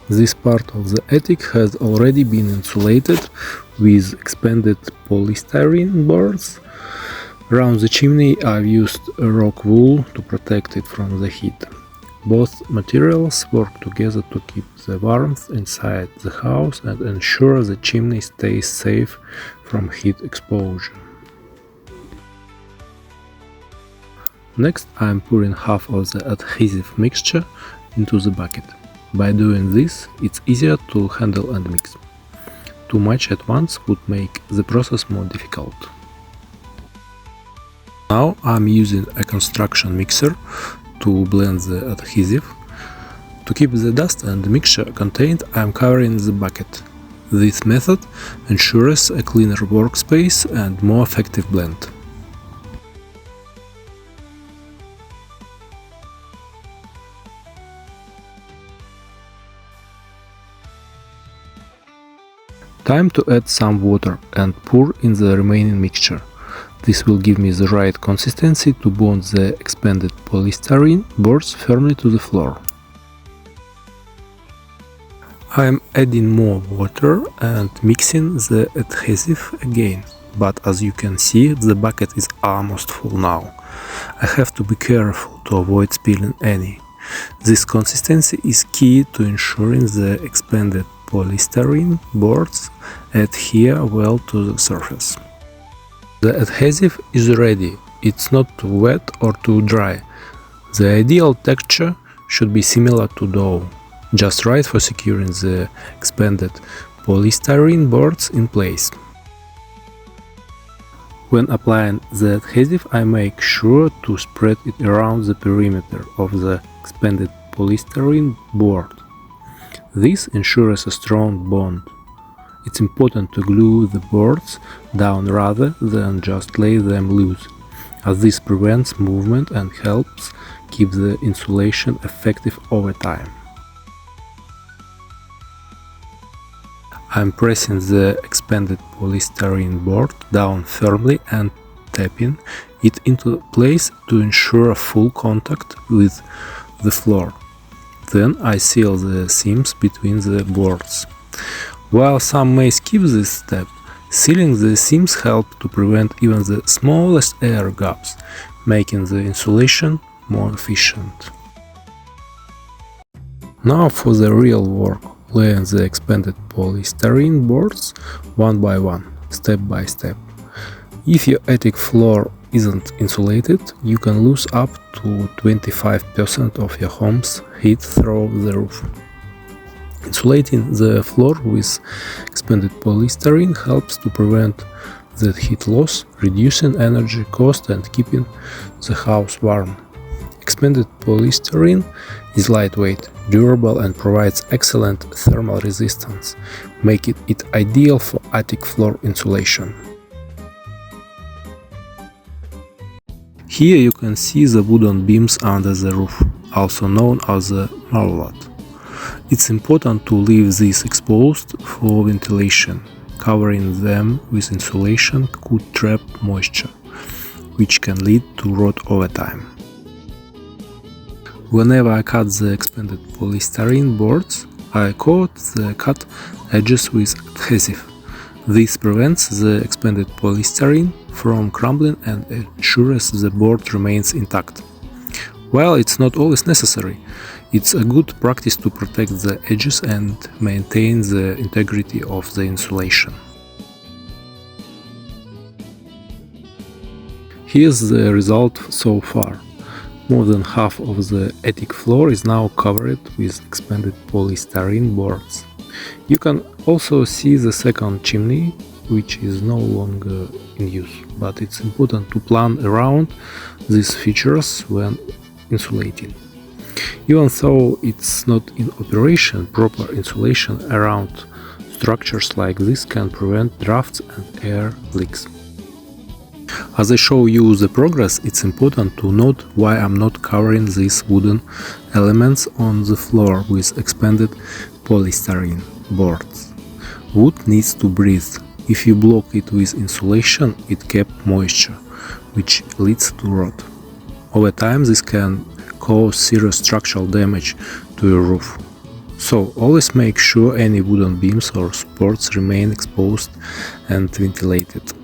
This part of the attic has already been insulated with expanded polystyrene boards. Around the chimney I've used rock wool to protect it from the heat. Both materials work together to keep the warmth inside the house and ensure the chimney stays safe from heat exposure. Next, I'm pouring half of the adhesive mixture into the bucket. By doing this, it's easier to handle and mix. Too much at once would make the process more difficult. Now I'm using a construction mixer to blend the adhesive. To keep the dust and mixture contained, I'm covering the bucket. This method ensures a cleaner workspace and more effective blend. Time to add some water and pour in the remaining mixture. This will give me the right consistency to bond the expanded polystyrene boards firmly to the floor. I am adding more water and mixing the adhesive again, but as you can see, the bucket is almost full now. I have to be careful to avoid spilling any. This consistency is key to ensuring the expanded polystyrene boards adhere well to the surface. The adhesive is ready. It's not too wet or too dry. The ideal texture should be similar to dough, just right for securing the expanded polystyrene boards in place. When applying the adhesive, I make sure to spread it around the perimeter of the expanded polystyrene board. This ensures a strong bond. It's important to glue the boards down rather than just lay them loose, as this prevents movement and helps keep the insulation effective over time. I'm pressing the expanded polystyrene board down firmly and tapping it into place to ensure full contact with the floor. Then I seal the seams between the boards. While some may skip this step, sealing the seams helps to prevent even the smallest air gaps, making the insulation more efficient. Now for the real work, laying the expanded polystyrene boards one by one, step by step. If your attic floor isn't insulated, you can lose up to 25% of your home's heat through the roof. Insulating the floor with expanded polystyrene helps to prevent that heat loss, reducing energy cost and keeping the house warm. Expanded polystyrene is lightweight, durable and provides excellent thermal resistance, making it ideal for attic floor insulation. Here you can see the wooden beams under the roof, also known as the marlotte. It's important to leave these exposed for ventilation. Covering them with insulation could trap moisture, which can lead to rot over time. Whenever I cut the expanded polystyrene boards, I coat the cut edges with adhesive. This prevents the expanded polystyrene from crumbling and ensures the board remains intact. While it's not always necessary, it's a good practice to protect the edges and maintain the integrity of the insulation. Here's the result so far. More than half of the attic floor is now covered with expanded polystyrene boards. You can also see the second chimney, which is no longer in use, but it's important to plan around these features when insulating. Even though it's not in operation, proper insulation around structures like this can prevent drafts and air leaks. As I show you the progress, it's important to note why I'm not covering these wooden elements on the floor with expanded polystyrene boards. Wood needs to breathe. If you block it with insulation, it keeps moisture, which leads to rot. Over time, this can cause serious structural damage to your roof. So always make sure any wooden beams or supports remain exposed and ventilated.